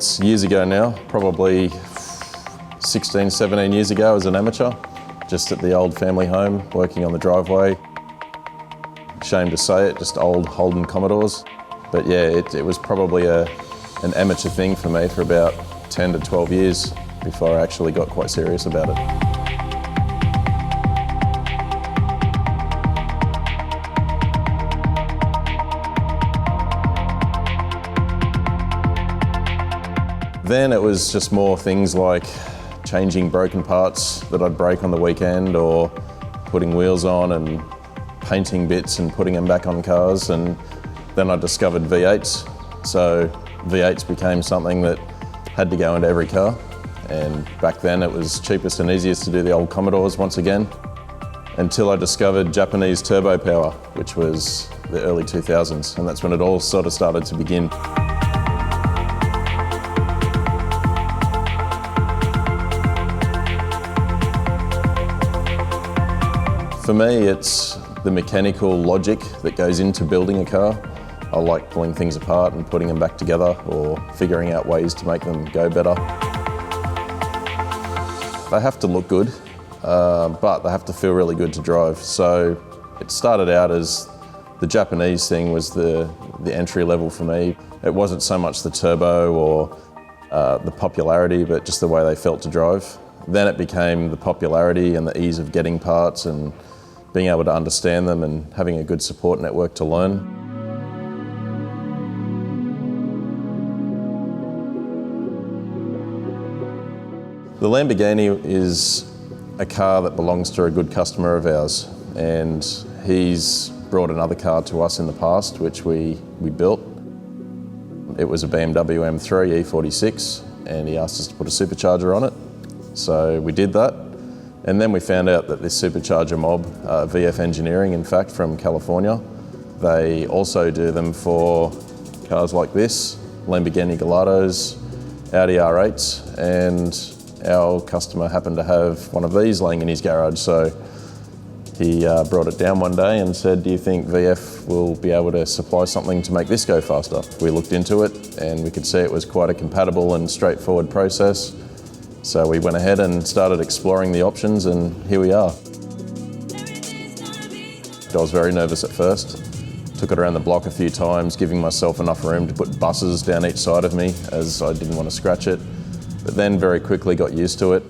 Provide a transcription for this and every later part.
It's years ago now, probably 16, 17 years ago as an amateur, just at the old family home, working on the driveway. Shame to say it, just old Holden Commodores. But yeah, it was probably an amateur thing for me for about 10 to 12 years before I actually got quite serious about it. Then it was just more things like changing broken parts that I'd break on the weekend, or putting wheels on and painting bits and putting them back on cars. And then I discovered V8s. So V8s became something that had to go into every car. And back then it was cheapest and easiest to do the old Commodores once again, until I discovered Japanese turbo power, which was the early 2000s. And that's when it all sort of started to begin. For me, it's the mechanical logic that goes into building a car. I like pulling things apart and putting them back together, or figuring out ways to make them go better. They have to look good, but they have to feel really good to drive. So it started out as the Japanese thing was the entry level for me. It wasn't so much the turbo or the popularity, but just the way they felt to drive. Then it became the popularity and the ease of getting parts and being able to understand them and having a good support network to learn. The Lamborghini is a car that belongs to a good customer of ours, and he's brought another car to us in the past, which we built. It was a BMW M3 E46, and he asked us to put a supercharger on it. So we did that. And then we found out that this supercharger mob, VF Engineering, in fact, from California, they also do them for cars like this, Lamborghini Gallardos, Audi R8s, and our customer happened to have one of these laying in his garage. So he brought it down one day and said, "Do you think VF will be able to supply something to make this go faster?" We looked into it and we could see it was quite a compatible and straightforward process. So we went ahead and started exploring the options, and here we are. I was very nervous at first. Took it around the block a few times, giving myself enough room to put buses down each side of me, as I didn't want to scratch it. But then very quickly got used to it.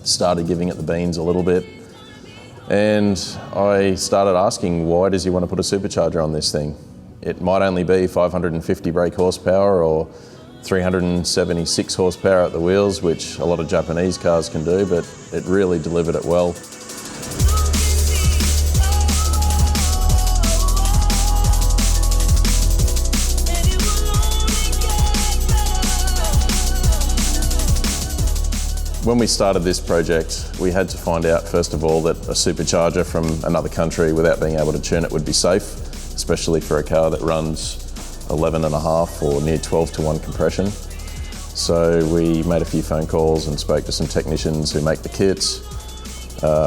Started giving it the beans a little bit. And I started asking, why does he want to put a supercharger on this thing? It might only be 550 brake horsepower or 376 horsepower at the wheels, which a lot of Japanese cars can do, but it really delivered it well. When we started this project, we had to find out, first of all, that a supercharger from another country without being able to tune it would be safe, especially for a car that runs 11.5 or near 12 to 1 compression. So we made a few phone calls and spoke to some technicians who make the kits.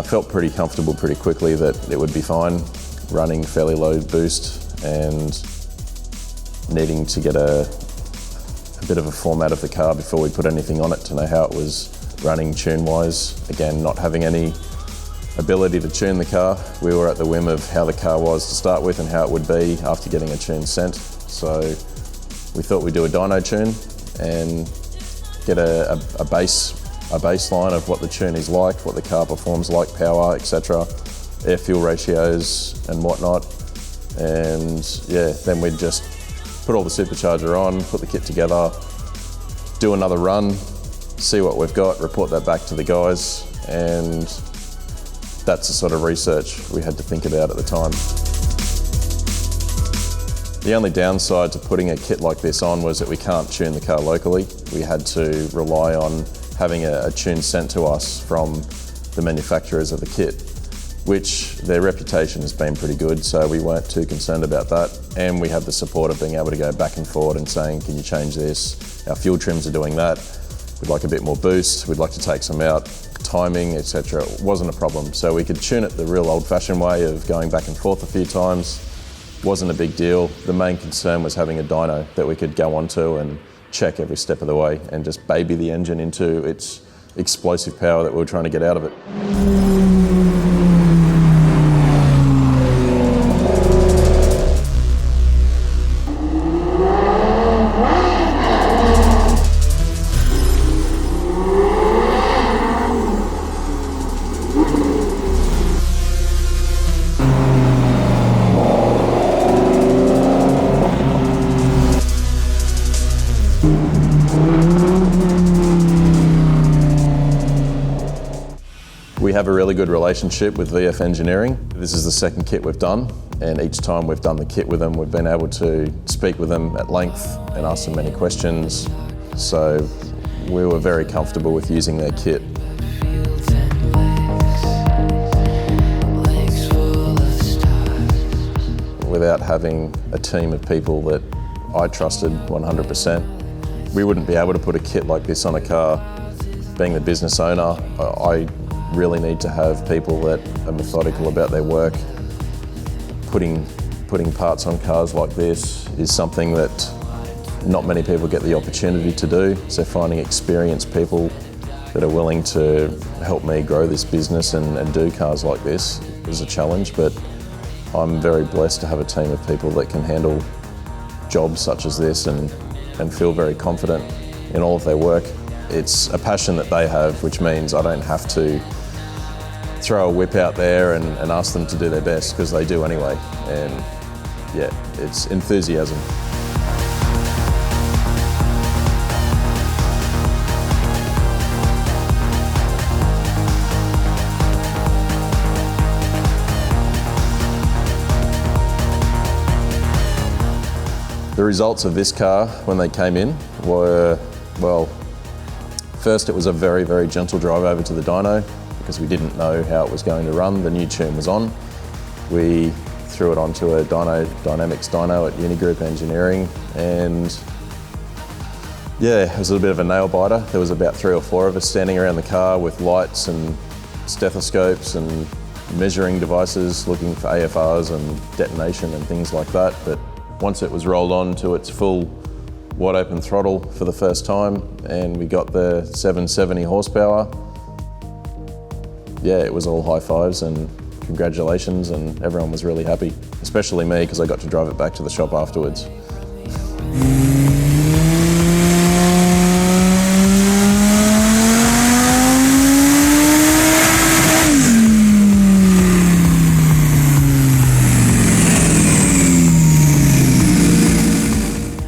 Felt pretty comfortable pretty quickly that it would be fine, running fairly low boost and needing to get a bit of a format of the car before we put anything on it to know how it was running tune-wise. Again, not having any ability to tune the car, we were at the whim of how the car was to start with and how it would be after getting a tune sent. So we thought we'd do a dyno tune and get a baseline of what the tune is like, what the car performs like, power, etc., air-fuel ratios and whatnot. And yeah, then we'd just put all the supercharger on, put the kit together, do another run, see what we've got, report that back to the guys, and that's the sort of research we had to think about at the time. The only downside to putting a kit like this on was that we can't tune the car locally. We had to rely on having a tune sent to us from the manufacturers of the kit, which their reputation has been pretty good, so we weren't too concerned about that. And we had the support of being able to go back and forward and saying, can you change this? Our fuel trims are doing that. We'd like a bit more boost, we'd like to take some out, timing, etc. It wasn't a problem. So we could tune it the real old-fashioned way of going back and forth a few times. Wasn't a big deal. The main concern was having a dyno that we could go onto and check every step of the way and just baby the engine into its explosive power that we were trying to get out of it. We have a really good relationship with VF Engineering. This is the second kit we've done, and each time we've done the kit with them, we've been able to speak with them at length and ask them many questions. So we were very comfortable with using their kit. Without having a team of people that I trusted 100%, we wouldn't be able to put a kit like this on a car. Being the business owner, I really need to have people that are methodical about their work. Putting parts on cars like this is something that not many people get the opportunity to do. So finding experienced people that are willing to help me grow this business and do cars like this is a challenge, but I'm very blessed to have a team of people that can handle jobs such as this and feel very confident in all of their work. It's a passion that they have, which means I don't have to throw a whip out there and ask them to do their best, because they do anyway. And yeah, it's enthusiasm. The results of this car when they came in were, well, first it was a very, very gentle drive over to the dyno because we didn't know how it was going to run. The new tune was on. We threw it onto a Dynamics dyno at Unigroup Engineering, and yeah, it was a little bit of a nail biter. There was about 3 or 4 of us standing around the car with lights and stethoscopes and measuring devices looking for AFRs and detonation and things like that. But once it was rolled on to its full wide open throttle for the first time and we got the 770 horsepower, yeah, it was all high fives and congratulations, and everyone was really happy, especially me because I got to drive it back to the shop afterwards.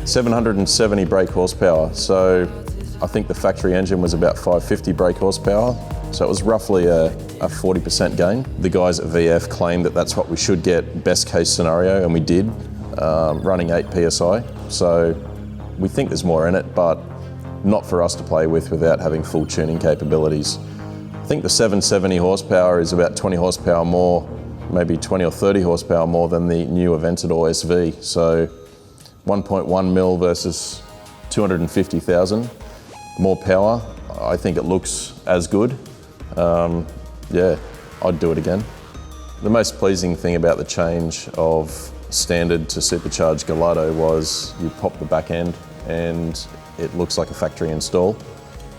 770 brake horsepower, so I think the factory engine was about 550 brake horsepower, so it was roughly a 40% gain. The guys at VF claimed that that's what we should get, best case scenario, and we did, running 8 PSI. So we think there's more in it, but not for us to play with without having full tuning capabilities. I think the 770 horsepower is about 20 horsepower more, maybe 20 or 30 horsepower more than the new Aventador SV. So 1.1 mil versus 250,000, more power. I think it looks as good. Yeah, I'd do it again. The most pleasing thing about the change of standard to supercharged Gallardo was you pop the back end and it looks like a factory install.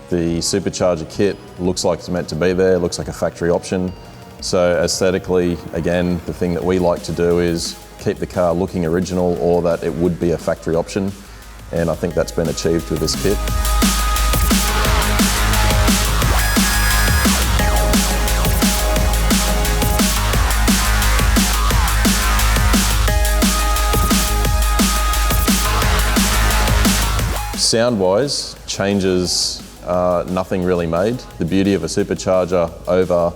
The supercharger kit looks like it's meant to be there, looks like a factory option. So aesthetically, again, the thing that we like to do is keep the car looking original, or that it would be a factory option. And I think that's been achieved with this kit. Sound-wise, changes nothing really made. The beauty of a supercharger over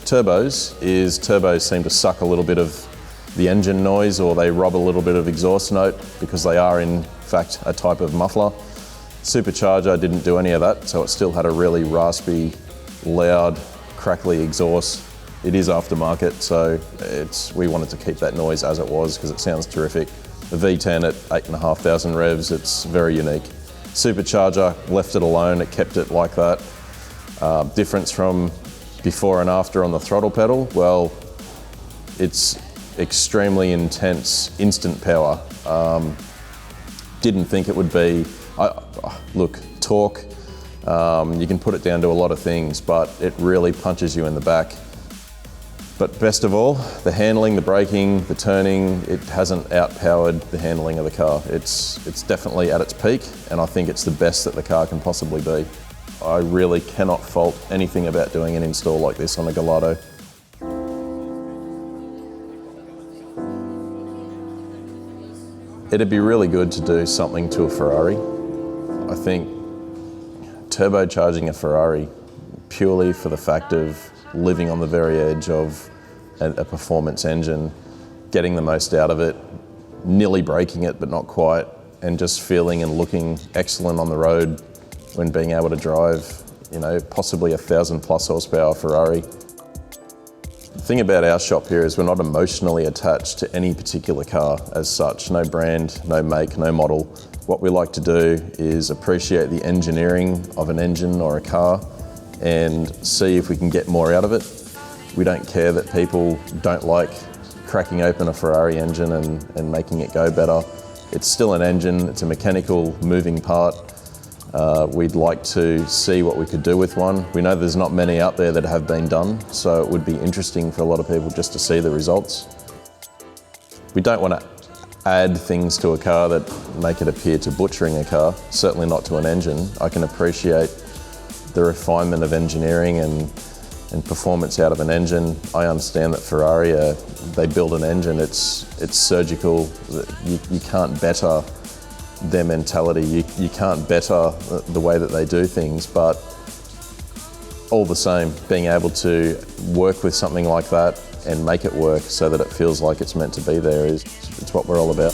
turbos is turbos seem to suck a little bit of the engine noise, or they rob a little bit of exhaust note because they are in fact a type of muffler. Supercharger didn't do any of that, so it still had a really raspy, loud, crackly exhaust. It is aftermarket, so we wanted to keep that noise as it was because it sounds terrific. The V10 at 8,500 revs, it's very unique. Supercharger, left it alone, it kept it like that. Difference from before and after on the throttle pedal, well, it's extremely intense instant power. Didn't think it would be Look, torque, you can put it down to a lot of things, but it really punches you in the back. But best of all, the handling, the braking, the turning, it hasn't outpowered the handling of the car. It's definitely at its peak, and I think it's the best that the car can possibly be. I really cannot fault anything about doing an install like this on a Gallardo. It'd be really good to do something to a Ferrari. I think turbocharging a Ferrari purely for the fact of living on the very edge of a performance engine, getting the most out of it, nearly breaking it but not quite, and just feeling and looking excellent on the road when being able to drive, you know, possibly 1,000+ horsepower Ferrari. The thing about our shop here is we're not emotionally attached to any particular car as such. No brand, no make, no model. What we like to do is appreciate the engineering of an engine or a car and see if we can get more out of it. We don't care that people don't like cracking open a Ferrari engine and making it go better. It's still an engine, it's a mechanical moving part. We'd like to see what we could do with one. We know there's not many out there that have been done, so it would be interesting for a lot of people just to see the results. We don't want to add things to a car that make it appear to butchering a car, certainly not to an engine. I can appreciate the refinement of engineering and performance out of an engine. I understand that Ferrari, they build an engine, it's surgical. You can't better their mentality, you can't better the way that they do things, but all the same, being able to work with something like that and make it work so that it feels like it's meant to be there it's what we're all about.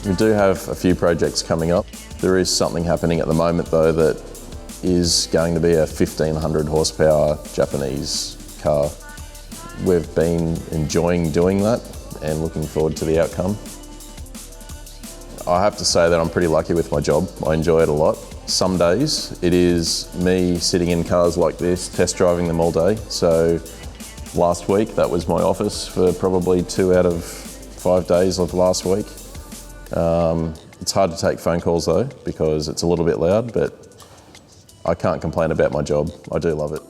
We do have a few projects coming up. There is something happening at the moment though that is going to be a 1,500 horsepower Japanese car. We've been enjoying doing that and looking forward to the outcome. I have to say that I'm pretty lucky with my job. I enjoy it a lot. Some days it is me sitting in cars like this, test driving them all day. So last week that was my office for probably 2 out of 5 days of last week. It's hard to take phone calls though because it's a little bit loud, but I can't complain about my job. I do love it.